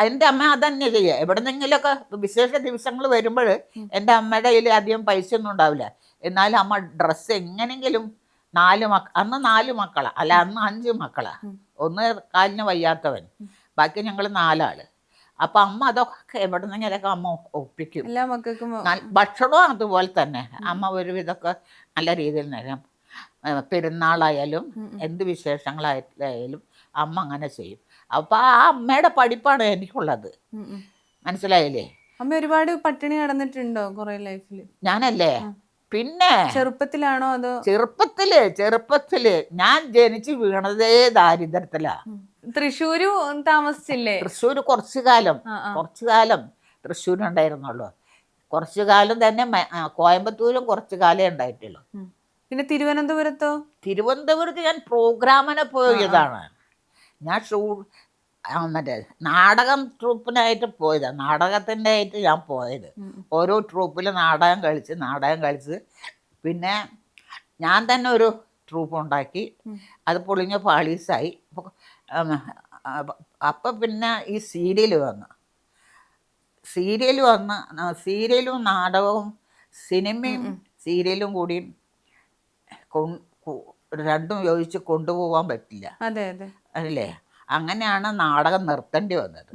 എൻ്റെ അമ്മ അതന്നെ ചെയ്യുക. എവിടെന്നെങ്കിലുമൊക്കെ വിശേഷ ദിവസങ്ങൾ വരുമ്പോൾ എൻ്റെ അമ്മയുടെ കയ്യിൽ അധികം പൈസ ഒന്നും ഉണ്ടാവില്ല. എന്നാലും അമ്മ ഡ്രസ്സ് എങ്ങനെങ്കിലും അന്ന് 4 മക്കളാണ്, അല്ല അന്ന് 5 മക്കളാണ്. ഒന്ന് കാലിന് വയ്യാത്തവൻ, ബാക്കി ഞങ്ങൾ 4 ആള്. അപ്പം അമ്മ അതൊക്കെ എവിടെന്നെങ്കിലൊക്കെ അമ്മ ഒപ്പിക്കും. എല്ലാ മക്കൾക്കും ഭക്ഷണവും അതുപോലെ തന്നെ അമ്മ ഒരുവിധമൊക്കെ നല്ല രീതിയിൽ നേരം. പെരുന്നാളായാലും എന്ത് വിശേഷങ്ങളായാലും അമ്മ അങ്ങനെ ചെയ്യും. അപ്പം ആ അമ്മയുടെ പഠിപ്പാണ് എനിക്കുള്ളത്. മനസ്സിലായില്ലേ? അമ്മ ഒരുപാട് പട്ടിണി കിടന്നിട്ടുണ്ടോ കുറെ ലൈഫിൽ? ഞാനല്ലേ പിന്നെ ചെറുപ്പത്തിലാണോ അതോ? ചെറുപ്പത്തില് ഞാൻ ജനിച്ച് വീണതേ ദാരിദ്ര്യത്തിലാ. തൃശ്ശൂര് താമസിച്ചില്ലേ? തൃശ്ശൂർ കുറച്ചു കാലം തൃശ്ശൂരുണ്ടായിരുന്നുള്ളൂ. കുറച്ചു കാലം തന്നെ കോയമ്പത്തൂരും കുറച്ചു കാലേ ഉണ്ടായിട്ടുള്ളൂ. പിന്നെ തിരുവനന്തപുരത്തോ? തിരുവനന്തപുരത്ത് ഞാൻ പ്രോഗ്രാമിനെ പോയതാണ്. ഞാൻ മറ്റേ നാടകം ട്രൂപ്പിനായിട്ട് പോയതാണ്. നാടകത്തിൻ്റെ ആയിട്ട് ഞാൻ പോയത്. ഓരോ ട്രൂപ്പിൽ നാടകം കളിച്ച് പിന്നെ ഞാൻ തന്നെ ഒരു ട്രൂപ്പ് ഉണ്ടാക്കി. അത് പൊളിഞ്ഞ പാളീസായി. അപ്പം പിന്നെ ഈ സീരിയൽ വന്നു. സീരിയലും നാടകവും സിനിമയും സീരിയലും കൂടി രണ്ടും യോജിച്ച് കൊണ്ടുപോകാൻ പറ്റില്ല. അതെ അതെ അല്ലേ? അങ്ങനെയാണ് നാടകം നിർത്തേണ്ടി വന്നത്.